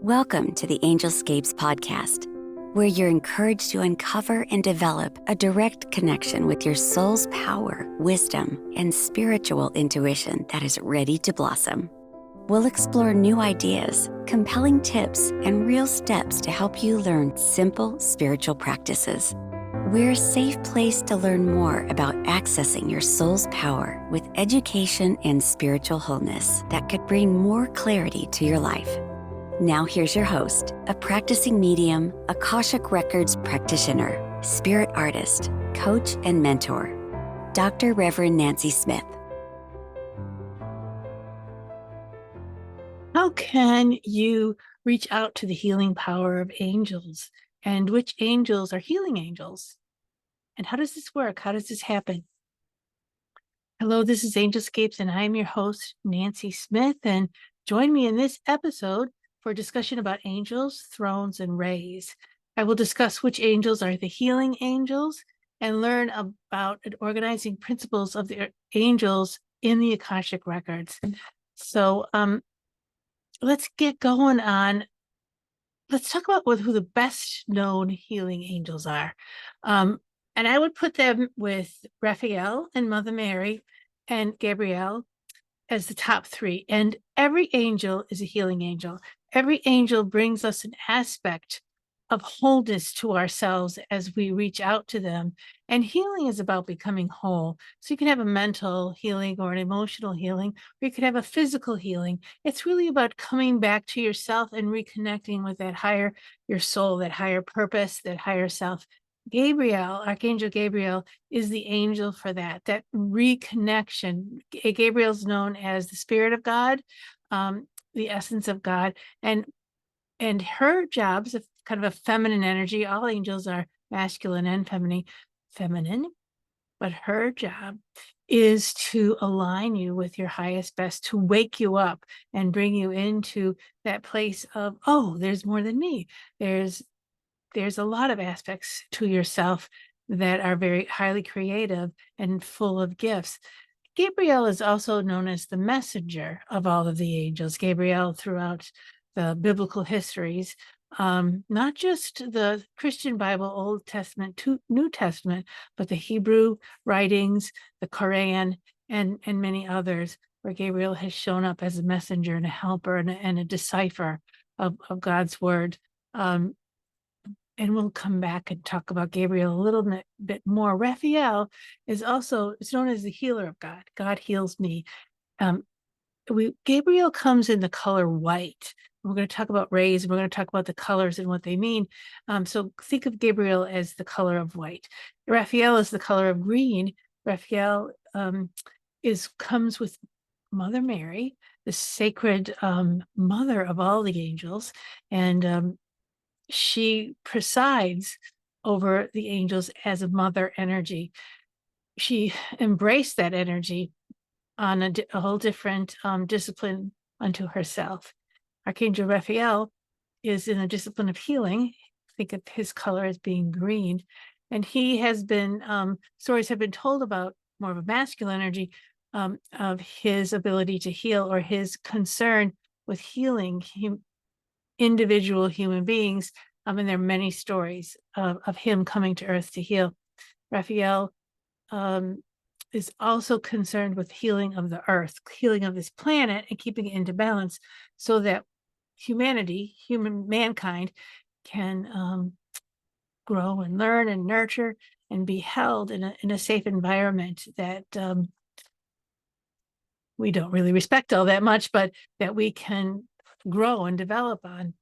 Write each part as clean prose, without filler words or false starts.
Welcome to the Angelscapes podcast, where you're encouraged to uncover and develop a direct connection with your soul's power, wisdom, and spiritual intuition that is ready to blossom. We'll explore new ideas, compelling tips, and real steps to help you learn simple spiritual practices. We're a safe place to learn more about accessing your soul's power with education and spiritual wholeness that could bring more clarity to your life. Now here's your host, a practicing medium, Akashic Records practitioner, spirit artist, coach, and mentor, Dr. Reverend Nancy Smith. How can you reach out to the healing power of angels? And which angels are healing angels? And how does this work? How does this happen? Hello, this is Angelscapes, and I'm your host, Nancy Smith. And join me in this episode for a discussion about angels, thrones, and rays. I will discuss which angels are the healing angels and learn about organizing principles of the angels in the Akashic Records. So let's get going on. Let's talk about who the best known healing angels are. And I would put them with Raphael and Mother Mary and Gabriel as the top three. And every angel is a healing angel. Every angel brings us an aspect of wholeness to ourselves as we reach out to them. And healing is about becoming whole. So you can have a mental healing or an emotional healing, or you could have a physical healing. It's really about coming back to yourself and reconnecting with that higher, your soul, that higher purpose, that higher self. Gabriel, Archangel Gabriel, is the angel for that reconnection. Gabriel's known as the Spirit of God, the essence of God, and her job's a kind of a feminine energy. All angels are masculine and feminine, but her job is to align you with your highest best, to wake you up and bring you into that place of, oh, there's more than me. There's a lot of aspects to yourself that are very highly creative and full of gifts. Gabriel is also known as the messenger of all of the angels. Gabriel, throughout the biblical histories, not just the Christian Bible, Old Testament to New Testament, but the Hebrew writings, the Quran, and many others, where Gabriel has shown up as a messenger and a helper and a decipher of God's word. And we'll come back and talk about Gabriel a little bit more. Raphael is known as the healer of God. God heals me. Gabriel comes in the color white. We're going to talk about rays, and we're going to talk about the colors and what they mean. So think of Gabriel as the color of white. Raphael is the color of green. Raphael comes with Mother Mary, the sacred mother of all the angels, and she presides over the angels as a mother energy. She embraced that energy on a whole different discipline unto herself. Archangel Raphael is in a discipline of healing. Think of his color as being green. And he has been, stories have been told about more of a masculine energy of his ability to heal, or his concern with healing individual human beings. And there are many stories of him coming to earth to heal. Raphael is also concerned with healing of the earth, healing of this planet, and keeping it into balance so that mankind can grow and learn and nurture and be held in a safe environment that we don't really respect all that much, but that we can grow and develop on.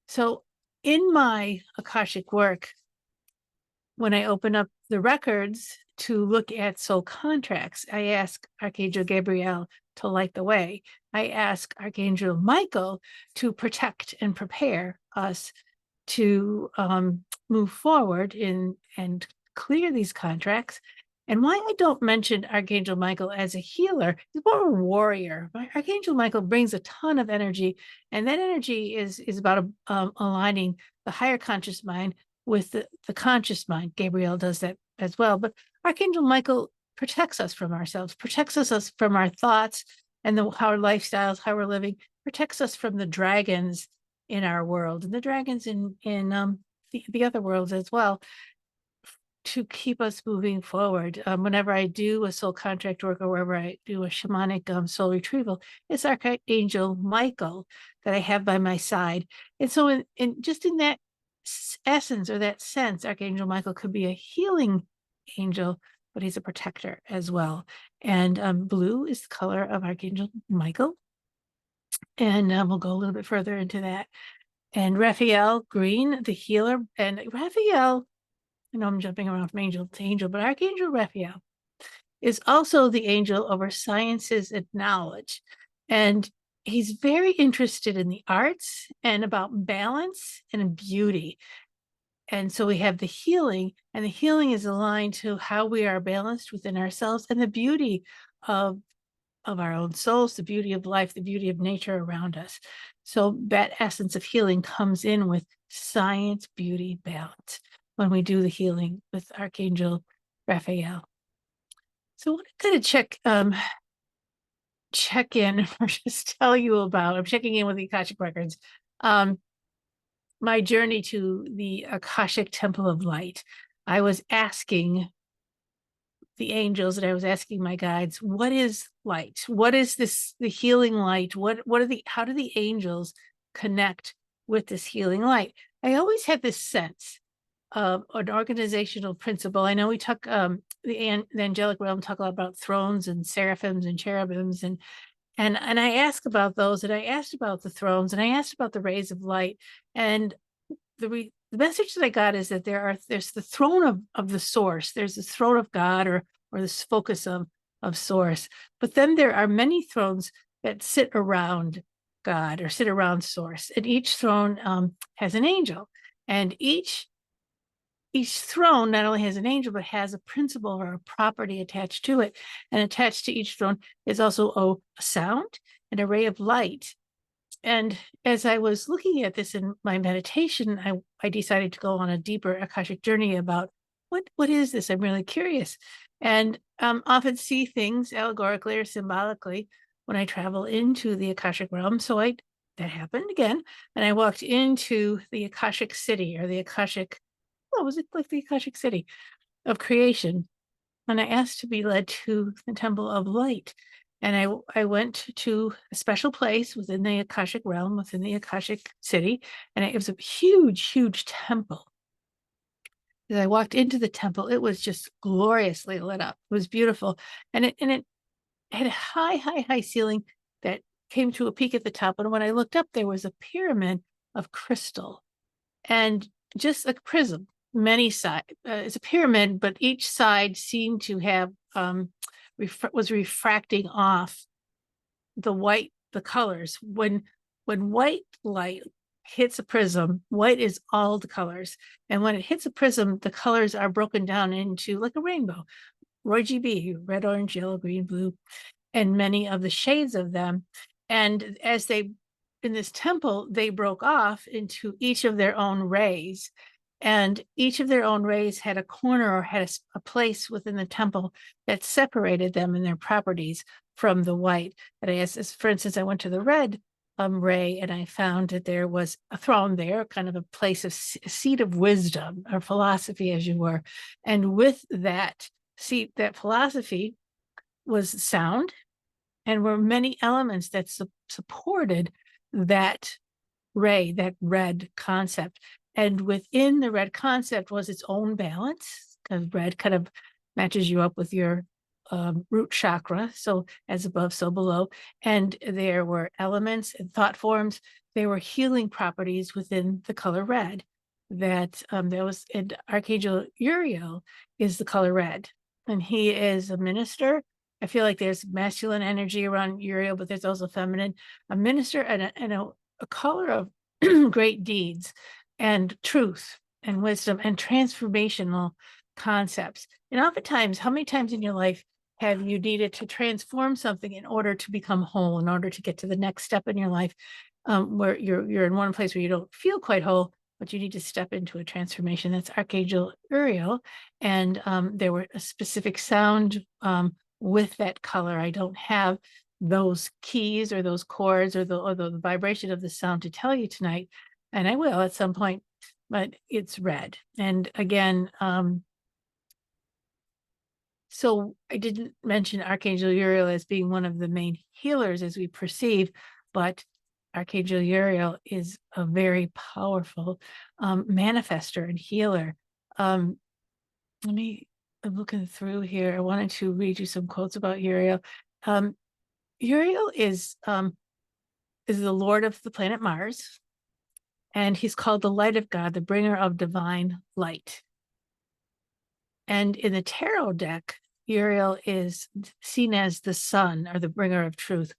So in my Akashic work, when I open up the records to look at soul contracts, I ask Archangel Gabriel to light the way. I ask Archangel Michael to protect and prepare us to move forward and clear these contracts. And why I don't mention Archangel Michael as a healer, he's more of a warrior. Archangel Michael brings a ton of energy, and that energy is about aligning the higher conscious mind with the conscious mind. Gabriel does that as well. But Archangel Michael protects us from ourselves, protects us from our thoughts and our lifestyles, how we're living, protects us from the dragons in our world, and the dragons in the other worlds as well, to keep us moving forward. Whenever I do a soul contract work or wherever I do a shamanic soul retrieval, it's Archangel Michael that I have by my side. And so in that essence or that sense, Archangel Michael could be a healing angel, but he's a protector as well. And blue is the color of Archangel Michael. And we'll go a little bit further into that. And Raphael, green, the healer. And Raphael, I know I'm jumping around from angel to angel, but Archangel Raphael is also the angel over sciences and knowledge. And he's very interested in the arts and about balance and beauty. And so we have the healing, and the healing is aligned to how we are balanced within ourselves and the beauty of our own souls, the beauty of life, the beauty of nature around us. So that essence of healing comes in with science, beauty, balance when we do the healing with Archangel Raphael. So what I'm going to check in or just tell you about, I'm checking in with the Akashic Records, my journey to the Akashic Temple of Light. I was asking the angels and I was asking my guides, what is light? What is this, the healing light? How do the angels connect with this healing light? I always had this sense of an organizational principle. I know we talk, the angelic realm talk a lot about thrones and seraphims and cherubims, and I asked about those, and I asked about the thrones, and I asked about the rays of light, and the message that I got is that there's the throne of the source, there's the throne of God, or this focus of source, but then there are many thrones that sit around God or sit around source, and each throne has an angel, and each throne not only has an angel, but has a principle or a property attached to it. And attached to each throne is also a sound and a ray of light. And as I was looking at this in my meditation, I decided to go on a deeper Akashic journey about what is this? I'm really curious. And often see things allegorically or symbolically when I travel into the Akashic realm. So that happened again. And I walked into the Akashic city, or the Akashic, was it like the Akashic city of creation? And I asked to be led to the Temple of Light. And I went to a special place within the Akashic realm, within the Akashic city. And it was a huge, huge temple. As I walked into the temple, it was just gloriously lit up. It was beautiful. And it had a high, high, high ceiling that came to a peak at the top. And when I looked up, there was a pyramid of crystal and just a prism, many sides. It's a pyramid, but each side seemed to have was refracting off the colors. When white light hits a prism, white is all the colors, and when it hits a prism, the colors are broken down into like a rainbow. Roy G.B., red, orange, yellow, green, blue, and many of the shades of them. And as they in this temple, they broke off into each of their own rays, and each of their own rays had a corner or had a place within the temple that separated them and their properties from the white. And I guess, for instance, I went to the red ray, and I found that there was a throne there, kind of a place of seat of wisdom or philosophy, as you were. And with that seat, that philosophy was sound, and were many elements that supported that ray, that red concept. And within the red concept was its own balance, because red kind of matches you up with your root chakra. So as above, so below. And there were elements and thought forms. There were healing properties within the color red. That there was, and Archangel Uriel is the color red, and he is a minister. I feel like there's masculine energy around Uriel, but there's also feminine. A minister and a caller of great deeds and truth and wisdom and transformational concepts. And oftentimes, how many times in your life have you needed to transform something in order to become whole, in order to get to the next step in your life, where you're in one place where you don't feel quite whole, but you need to step into a transformation? That's Archangel Uriel. And there were a specific sound with that color. I don't have those keys or those chords or the vibration of the sound to tell you tonight, and I will at some point, but it's red. And again, so I didn't mention Archangel Uriel as being one of the main healers as we perceive, but Archangel Uriel is a very powerful manifester and healer. I'm looking through here. I wanted to read you some quotes about Uriel. Uriel is the lord of the planet Mars, and he's called the light of God, the bringer of divine light. And in the tarot deck, Uriel is seen as the sun, or the bringer of truth.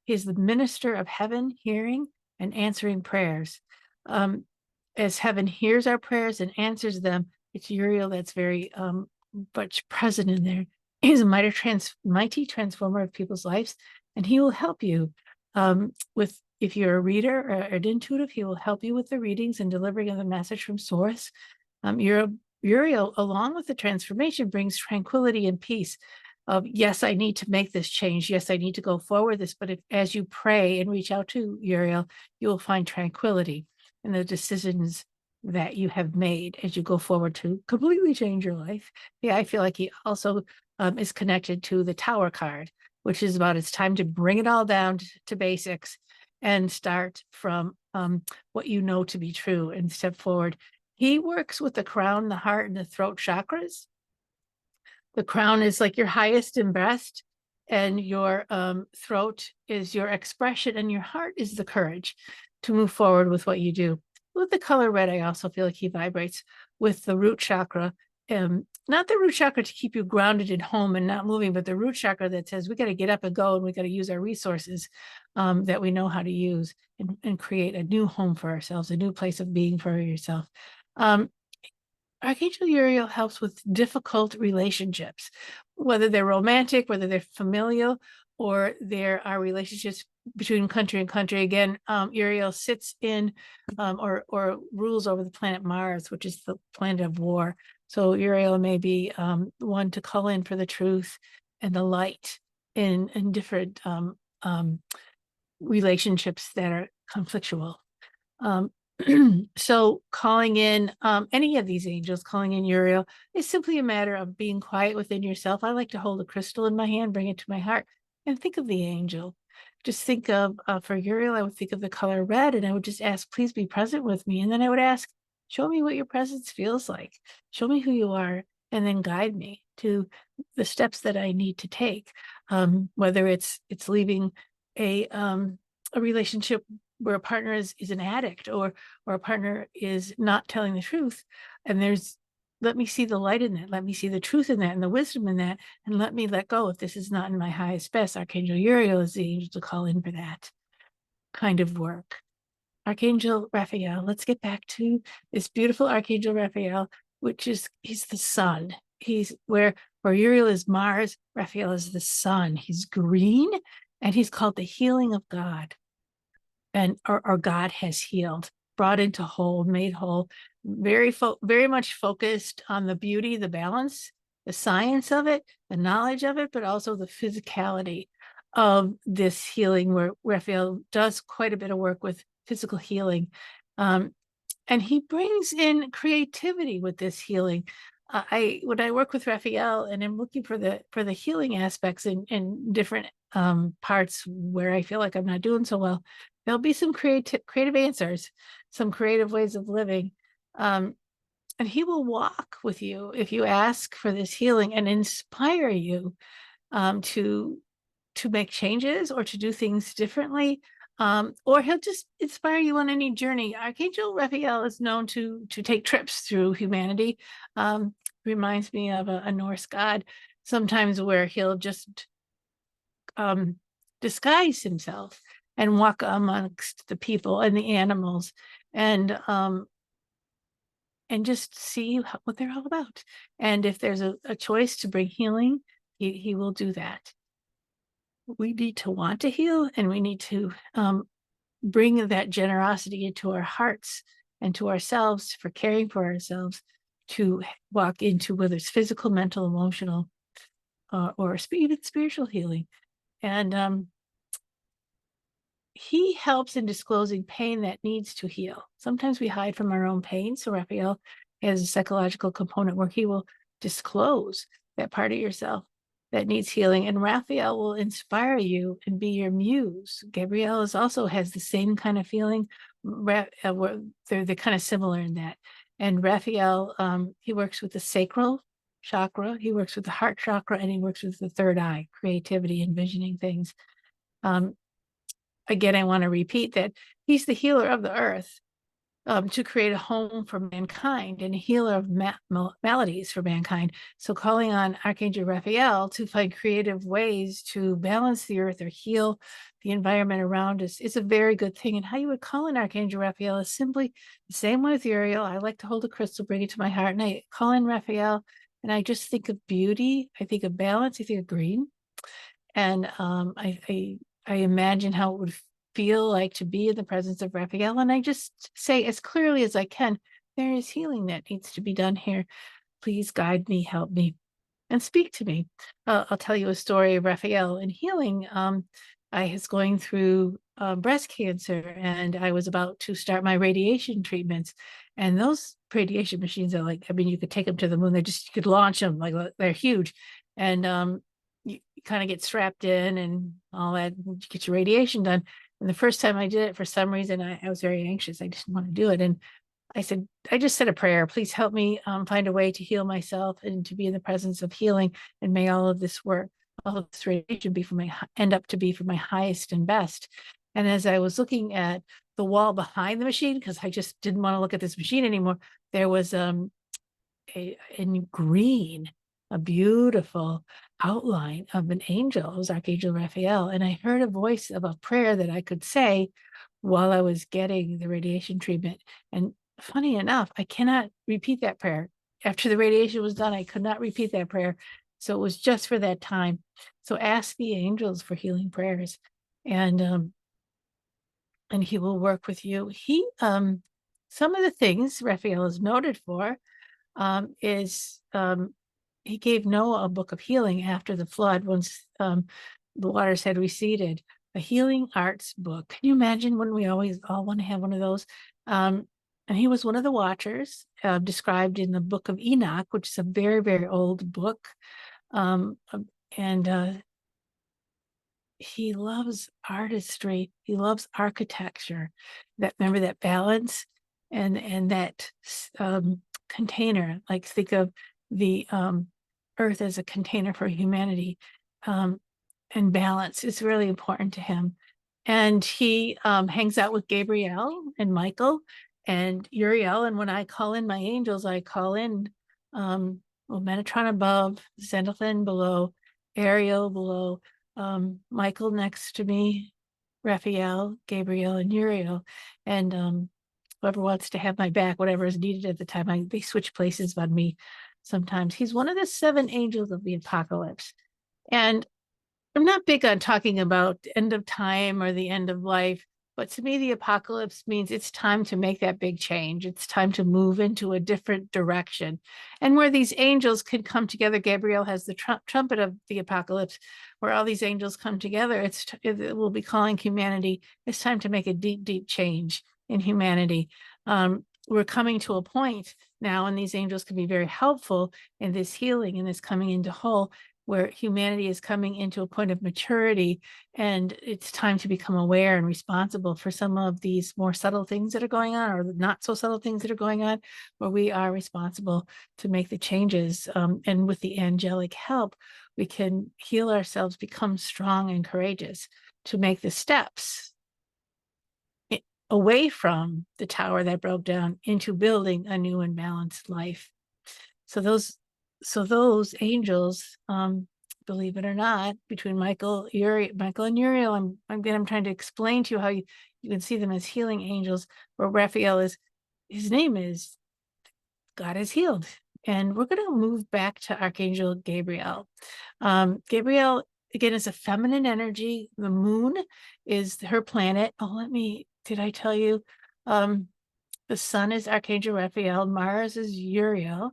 He is the minister of heaven, hearing and answering prayers. As heaven hears our prayers and answers them, it's Uriel that's very much present in there. He's a mighty transformer of people's lives, and he will help you with, if you're a reader or an intuitive, he will help you with the readings and delivering of the message from source. Uriel, along with the transformation, brings tranquility and peace of, yes, I need to make this change. Yes, I need to go forward this. But as you pray and reach out to Uriel, you will find tranquility in the decisions that you have made as you go forward to completely change your life. Yeah, I feel like he also is connected to the Tower card, which is about it's time to bring it all down to basics and start from what you know to be true and step forward. He works with the crown, the heart, and the throat chakras. The crown is like your highest and best, and your throat is your expression, and your heart is the courage to move forward with what you do. With the color red, I also feel like he vibrates with the root chakra. Not the root chakra to keep you grounded at home and not moving, but the root chakra that says we got to get up and go, and we got to use our resources that we know how to use and create a new home for ourselves, a new place of being for yourself. Archangel Uriel helps with difficult relationships, whether they're romantic, whether they're familial, or there are relationships between country and country. Again, Uriel sits in or rules over the planet Mars, which is the planet of war. So Uriel may be one to call in for the truth and the light in different relationships that are conflictual. So calling in any of these angels, calling in Uriel, is simply a matter of being quiet within yourself. I like to hold a crystal in my hand, bring it to my heart, and think of the angel. Just think of, for Uriel, I would think of the color red, and I would just ask, please be present with me. And then I would ask, show me what your presence feels like. Show me who you are, and then guide me to the steps that I need to take. Whether it's leaving a relationship where a partner is an addict, or a partner is not telling the truth, and let me see the light in that, let me see the truth in that and the wisdom in that, and let me let go if this is not in my highest best. Archangel Uriel is the angel to call in for that kind of work. Archangel Raphael, let's get back to this beautiful Archangel Raphael, he's the sun. He's where Uriel is Mars, Raphael is the sun. He's green, and he's called the healing of God. And our God has healed, brought into whole, made whole, very much focused on the beauty, the balance, the science of it, the knowledge of it, but also the physicality of this healing, where Raphael does quite a bit of work with physical healing. And he brings in creativity with this healing. When I work with Raphael and I'm looking for the healing aspects in different parts where I feel like I'm not doing so well, there'll be some creative answers, some creative ways of living. And he will walk with you if you ask for this healing and inspire you to make changes or to do things differently. Or he'll just inspire you on any journey. Archangel Raphael is known to take trips through humanity. Reminds me of a Norse god, sometimes where he'll just disguise himself and walk amongst the people and the animals, and just see what they're all about. And if there's a choice to bring healing, he will do that. We need to want to heal, and we need to bring that generosity into our hearts and to ourselves for caring for ourselves, to walk into whether it's physical, mental, emotional, or even spiritual healing. And he helps in disclosing pain that needs to heal. Sometimes we hide from our own pain. So Raphael has a psychological component where he will disclose that part of yourself that needs healing. And Raphael will inspire you and be your muse. Gabrielle also has the same kind of feeling. They're kind of similar in that. And Raphael, he works with the sacral chakra, he works with the heart chakra, and he works with the third eye, creativity, envisioning things. Again, I want to repeat that he's the healer of the earth, to create a home for mankind and a healer of maladies for mankind. So calling on Archangel Raphael to find creative ways to balance the earth or heal the environment around us is a very good thing. And how you would call on Archangel Raphael is simply the same with Uriel. I like to hold a crystal, bring it to my heart, and I call in Raphael, and I just think of beauty. I think of balance. I think of green. And I imagine how it would feel like to be in the presence of Raphael. And I just say as clearly as I can, there is healing that needs to be done here. Please guide me, help me, and speak to me. I'll tell you a story of Raphael in healing. I was going through breast cancer, and I was about to start my radiation treatments. And those radiation machines are like, I mean, you could take them to the moon. You could launch them, like they're huge. And you kind of get strapped in and all that, get your radiation done. And the first time I did it, for some reason, I was very anxious. I didn't want to do it. And I just said a prayer. Please help me find a way to heal myself and to be in the presence of healing. And may all of this work, all of this radiation end up to be for my highest and best. And as I was looking at the wall behind the machine, because I just didn't want to look at this machine anymore, there was in green, a beautiful outline of an angel. It was Archangel Raphael. And I heard a voice of a prayer that I could say while I was getting the radiation treatment. And funny enough, I cannot repeat that prayer. After the radiation was done, I could not repeat that prayer. So it was just for that time. So ask the angels for healing prayers, and he will work with you. Some of the things Raphael is noted for is he gave Noah a book of healing after the flood, once the waters had receded, a healing arts book. Can you imagine when we always all want to have one of those? And he was one of the watchers described in the book of Enoch, which is a very, very old book. And he loves artistry. He loves architecture. Remember that balance and that container. Like, think of the earth as a container for humanity, and balance is really important to him. And he hangs out with Gabriel and Michael and Uriel. And when I call in my angels, I call in Metatron above, Xanathan below, Ariel below, Michael next to me, Raphael, Gabriel, and Uriel. And whoever wants to have my back, whatever is needed at the time, they switch places on me sometimes. He's one of the 7 angels of the apocalypse. And I'm not big on talking about end of time or the end of life, but to me, the apocalypse means it's time to make that big change. It's time to move into a different direction. And where these angels can come together, Gabriel has the trumpet of the apocalypse, where all these angels come together. It will be calling humanity. It's time to make a deep, deep change in humanity. We're coming to a point now, and these angels can be very helpful in this healing and this coming into whole, where humanity is coming into a point of maturity, and it's time to become aware and responsible for some of these more subtle things that are going on, or not so subtle things that are going on, where we are responsible to make the changes. And with the angelic help, we can heal ourselves, become strong and courageous to make the steps away from the tower that broke down into building a new and balanced life. So those angels, believe it or not, between Michael and Uriel, I'm trying to explain to you how you can see them as healing angels, where Raphael his name is God is healed. And we're going to move back to Archangel Gabriel. Gabriel, again, is a feminine energy. The moon is her planet. Did I tell you? The sun is Archangel Raphael, Mars is Uriel.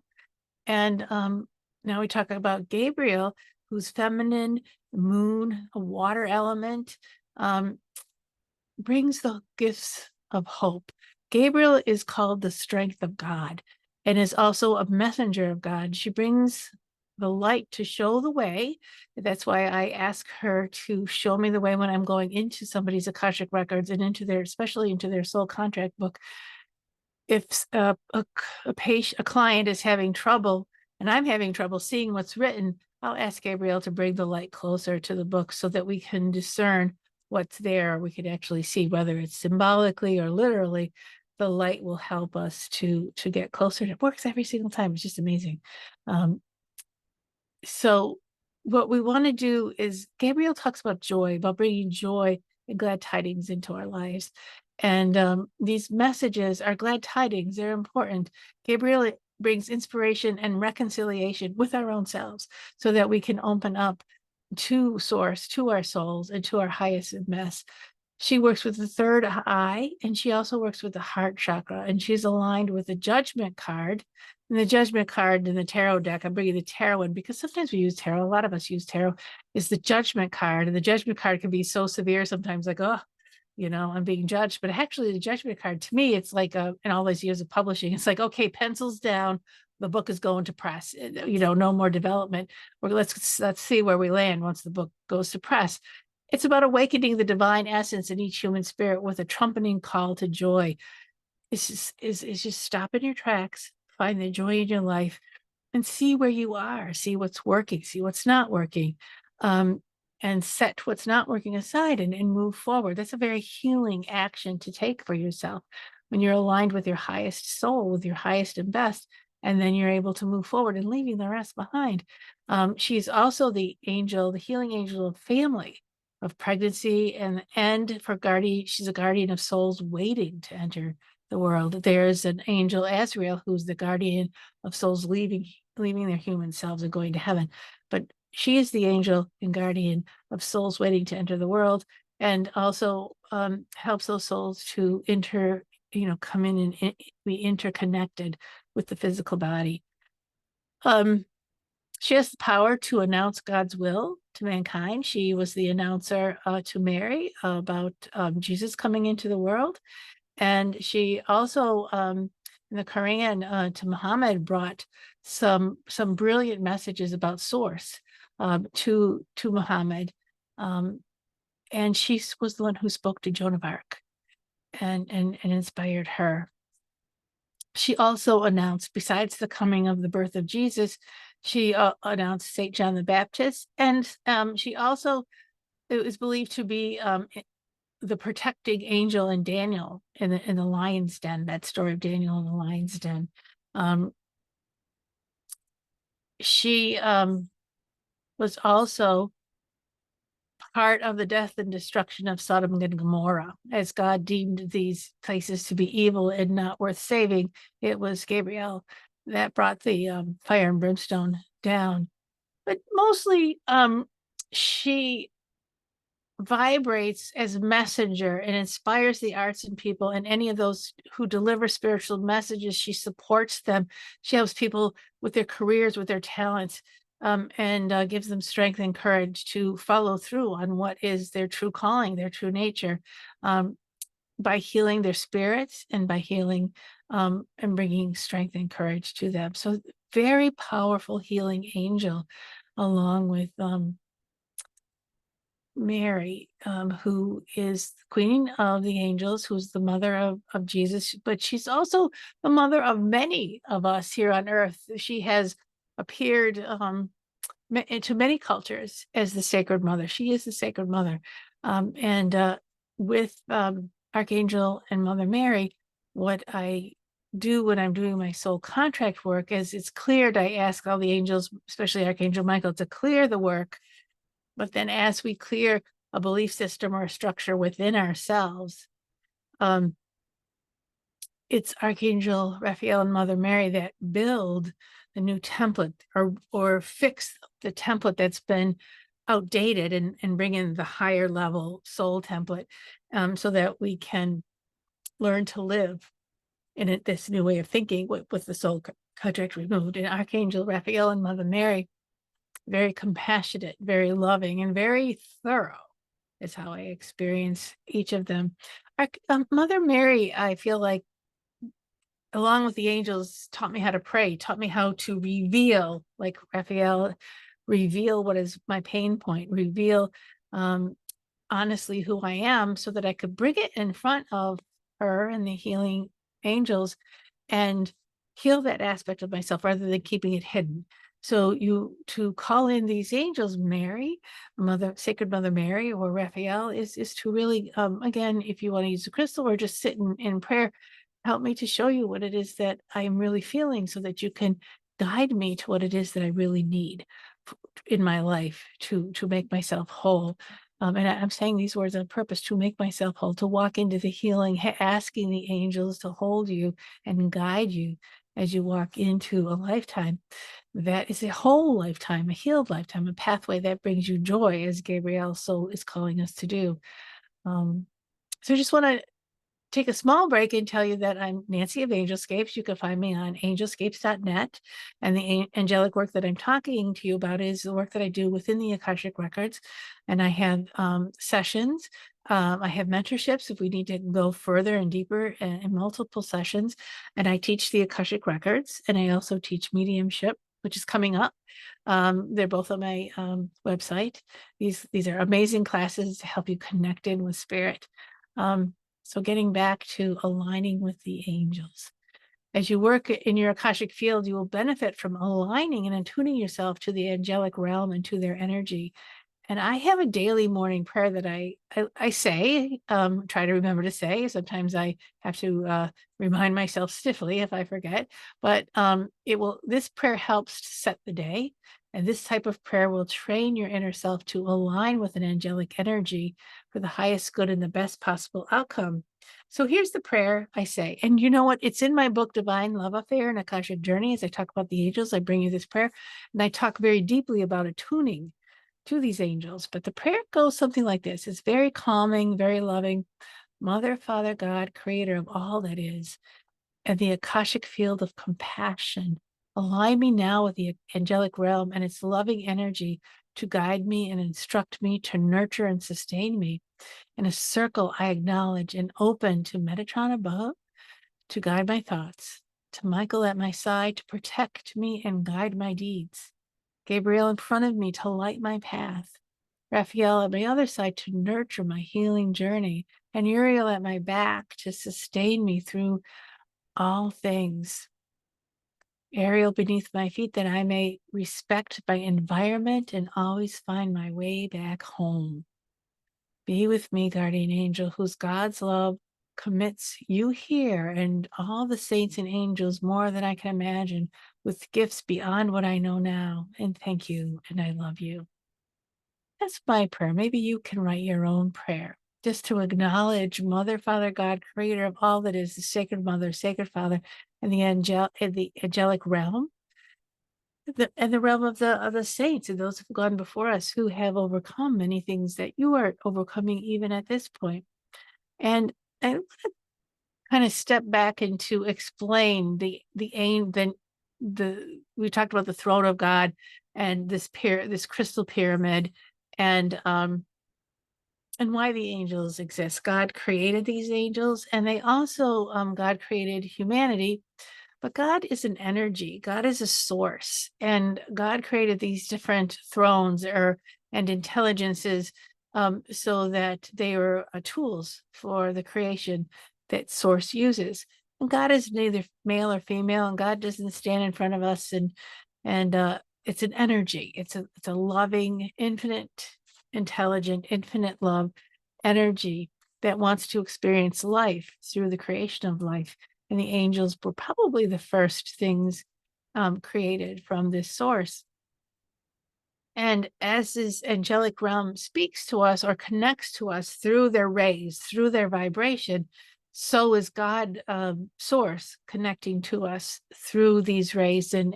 And now we talk about Gabriel, who's feminine, moon, a water element. brings the gifts of hope. Gabriel is called the strength of God and is also a messenger of God. She brings the light to show the way. That's why I ask her to show me the way when I'm going into somebody's Akashic records and into their, especially into their soul contract book. If a client is having trouble and I'm having trouble seeing what's written, I'll ask Gabriel to bring the light closer to the book so that we can discern what's there. We could actually see whether it's symbolically or literally. The light will help us to get closer. It works every single time. It's just amazing. So what we want to do is, Gabriel talks about joy, about bringing joy and glad tidings into our lives. And these messages are glad tidings. They're important. Gabriel brings inspiration and reconciliation with our own selves so that we can open up to source, to our souls, and to our highest and best. She works with the third eye, and she also works with the heart chakra, and she's aligned with the judgment card. And the judgment card in the tarot deck, I'm bringing the tarot in because sometimes we use tarot, a lot of us use tarot, is the judgment card. And the judgment card can be so severe sometimes, like, oh, I'm being judged. But actually, the judgment card, to me, it's like, in all these years of publishing, it's like, okay, pencils down, the book is going to press, no more development. Or let's see where we land once the book goes to press. It's about awakening the divine essence in each human spirit with a trumpeting call to joy. It's just stop in your tracks, find the joy in your life, and see where you are, see what's working, see what's not working, and set what's not working aside and move forward. That's a very healing action to take for yourself when you're aligned with your highest soul, with your highest and best, and then you're able to move forward and leaving the rest behind. She's also the angel, the healing angel of family, of pregnancy, and for guardian. She's a guardian of souls waiting to enter the world. There's an angel, Azrael, who's the guardian of souls leaving their human selves and going to heaven. But she is the angel and guardian of souls waiting to enter the world, and also helps those souls to come in and be interconnected with the physical body. She has the power to announce God's will to mankind. She was the announcer to Mary about Jesus coming into the world. And she also, in the Quran, to Muhammad, brought some brilliant messages about source to Muhammad. And she was the one who spoke to Joan of Arc and inspired her. She also announced, besides the coming of the birth of Jesus, she announced St. John the Baptist. And she also, it was believed to be the protecting angel in Daniel in the lion's den, that story of Daniel in the lion's den. She was also part of the death and destruction of Sodom and Gomorrah. As God deemed these places to be evil and not worth saving, it was Gabriel that brought the fire and brimstone down. But mostly, she vibrates as a messenger and inspires the arts and people, and any of those who deliver spiritual messages. She supports them. She helps people with their careers, with their talents, and gives them strength and courage to follow through on what is their true calling, their true nature, by healing their spirits and by healing and bringing strength and courage to them. So very powerful healing angel, along with Mary, who is the queen of the angels, who's the mother of Jesus, but she's also the mother of many of us here on earth. She has appeared into many cultures as the sacred mother. She is the sacred mother. And with Archangel and Mother Mary, what I do when I'm doing my soul contract work is it's cleared. I ask all the angels, especially Archangel Michael, to clear the work. But then as we clear a belief system or a structure within ourselves, it's Archangel Raphael and Mother Mary that build the new template or fix the template that's been outdated and bring in the higher level soul template, so that we can learn to live in this new way of thinking with the soul contract removed. And Archangel Raphael and Mother Mary, very compassionate, very loving, and very thorough. is how I experience each of them. Mother Mary, I feel like, along with the angels, taught me how to pray, taught me how to reveal, like Raphael, reveal what is my pain point, reveal um, honestly who I am so that I could bring it in front of her and the healing angels and heal that aspect of myself rather than keeping it hidden. So to call in these angels, Mary, Mother, Sacred Mother Mary, or Raphael, is to really, again, if you want to use a crystal or just sit in prayer, help me to show you what it is that I am really feeling so that you can guide me to what it is that I really need in my life to make myself whole. And I'm saying these words on purpose, to make myself whole, to walk into the healing, asking the angels to hold you and guide you as you walk into a lifetime that is a whole lifetime, a healed lifetime, a pathway that brings you joy, as Gabrielle so is calling us to do. So I just want to take a small break and tell you that I'm Nancy of Angelscapes. You can find me on angelscapes.net. And the angelic work that I'm talking to you about is the work that I do within the Akashic Records. And I have sessions. I have mentorships if we need to go further and deeper in multiple sessions. And I teach the Akashic Records. And I also teach mediumship, which is coming up. They're both on my website. These are amazing classes to help you connect in with spirit. So getting back to aligning with the angels. As you work in your Akashic field, you will benefit from aligning and attuning yourself to the angelic realm and to their energy. And I have a daily morning prayer that I say, try to remember to say. Sometimes I have to remind myself stiffly if I forget. But this prayer helps to set the day. And this type of prayer will train your inner self to align with an angelic energy for the highest good and the best possible outcome. So here's the prayer I say. And you know what? It's in my book, Divine Love Affair and Akashic Journey. As I talk about the angels, I bring you this prayer. And I talk very deeply about attuning to these angels. But the prayer goes something like this. It's very calming, very loving. Mother, Father, God, creator of all that is, and the Akashic field of compassion, align me now with the angelic realm and its loving energy to guide me and instruct me, to nurture and sustain me. In a circle, I acknowledge and open to Metatron above, to guide my thoughts, to Michael at my side, to protect me and guide my deeds. Gabriel in front of me to light my path, Raphael at my other side to nurture my healing journey, and Uriel at my back to sustain me through all things. Ariel beneath my feet that I may respect my environment and always find my way back home. Be with me, guardian angel, whose God's love commits you here and all the saints and angels more than I can imagine, with gifts beyond what I know now. And thank you, and I love you. That's my prayer. Maybe you can write your own prayer just to acknowledge Mother, Father, God, creator of all that is, the Sacred Mother, Sacred Father, and the angelic realm, and the realm of the saints and those who've gone before us who have overcome many things that you are overcoming even at this point. And I want to kind of step back and to explain the aim. Then we talked about the throne of God and this crystal pyramid, and why the angels exist. God created these angels, and they also God created humanity. But God is an energy. God is a source, and God created these different thrones and intelligences so that they were tools for the creation that Source uses. And God is neither male or female, and God doesn't stand in front of us and it's an energy. It's a loving, infinite, intelligent, infinite love energy that wants to experience life through the creation of life. And the angels were probably the first things created from this source. And as this angelic realm speaks to us or connects to us through their rays, through their vibration, so is God source connecting to us through these rays and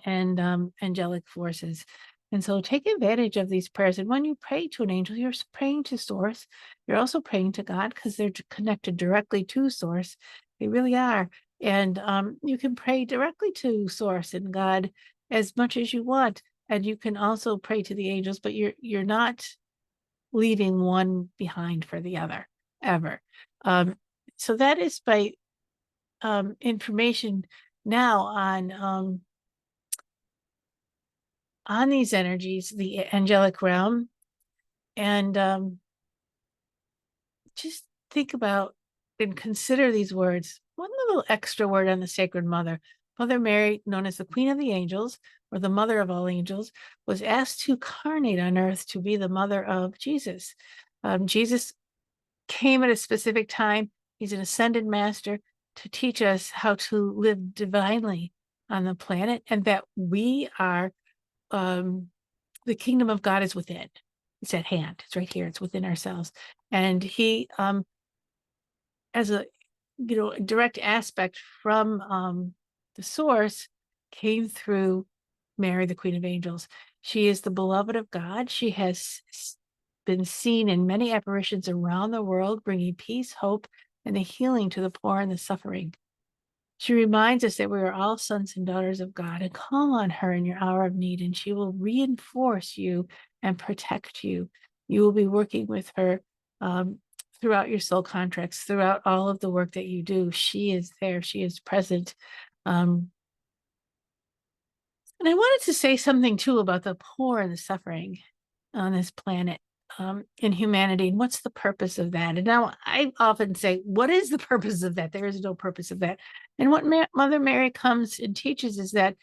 angelic forces. And so take advantage of these prayers. And when you pray to an angel, you're praying to source. You're also praying to God because they're connected directly to source. They really are. And you can pray directly to source and God as much as you want. And you can also pray to the angels, but you're not leaving one behind for the other, ever. So that is my information now on these energies, the angelic realm. And just think about and consider these words. One little extra word on the Sacred Mother. Mother Mary, known as the Queen of the Angels, or the Mother of all Angels, was asked to carnate on earth to be the mother of Jesus. Jesus came at a specific time. He's an ascended master to teach us how to live divinely on the planet, and that we are, the kingdom of God is within. It's at hand. It's right here. It's within ourselves. And he, as a direct aspect from the source, came through Mary, the Queen of Angels. She is the beloved of God. She has been seen in many apparitions around the world, bringing peace, hope, and the healing to the poor and the suffering. She reminds us that we are all sons and daughters of God, and call on her in your hour of need, and she will reinforce you and protect you. You will be working with her throughout your soul contracts, throughout all of the work that you do. She is there. She is present. And I wanted to say something too about the poor and the suffering on this planet, in humanity, and what's the purpose of that? And now I often say, what is the purpose of that? There is no purpose of that. And what Mother Mary comes and teaches is that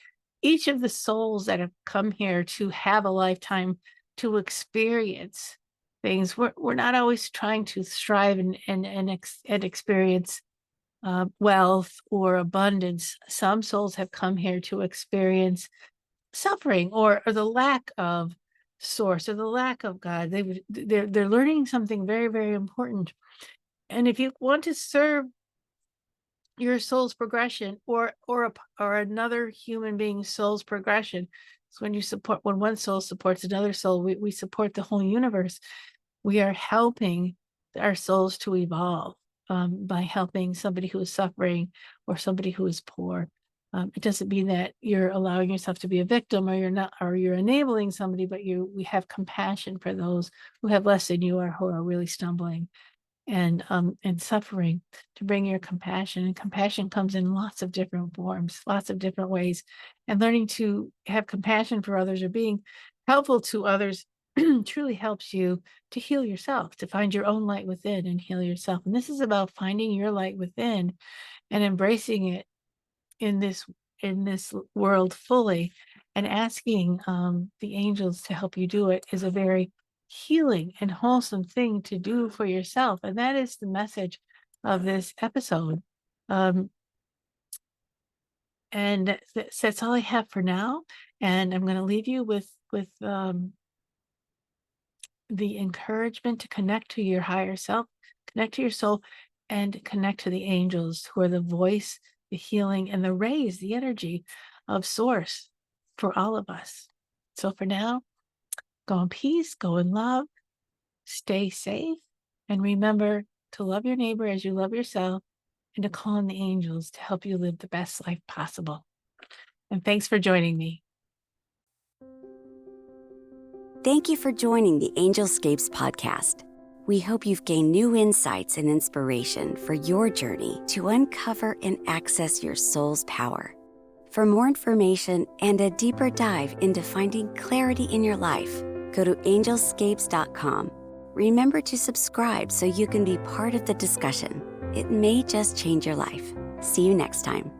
each of the souls that have come here to have a lifetime to experience things, we're not always trying to strive and experience wealth or abundance. Some souls have come here to experience suffering or the lack of source or the lack of God. They're learning something very, very important. And if you want to serve your soul's progression or another human being's soul's progression, it's when one soul supports another soul, we support the whole universe. We are helping our souls to evolve by helping somebody who is suffering or somebody who is poor. It doesn't mean that you're allowing yourself to be a victim, or you're enabling somebody, but we have compassion for those who have less than you or who are really stumbling and suffering, to bring your compassion. And compassion comes in lots of different forms, lots of different ways. And learning to have compassion for others or being helpful to others truly helps you to heal yourself, to find your own light within and heal yourself. And this is about finding your light within and embracing it in this world fully, and asking the angels to help you do it is a very healing and wholesome thing to do for yourself. And that is the message of this episode. And that's all I have for now. And I'm going to leave you with the encouragement to connect to your higher self, connect to your soul, and connect to the angels, who are the voice, the healing, and the rays, the energy of source for all of us. So for now, go in peace, go in love, stay safe, and remember to love your neighbor as you love yourself, and to call on the angels to help you live the best life possible. And thanks for joining me. Thank you for joining the Angelscapes podcast. We hope you've gained new insights and inspiration for your journey to uncover and access your soul's power. For more information and a deeper dive into finding clarity in your life, go to angelscapes.com. Remember to subscribe so you can be part of the discussion. It may just change your life. See you next time.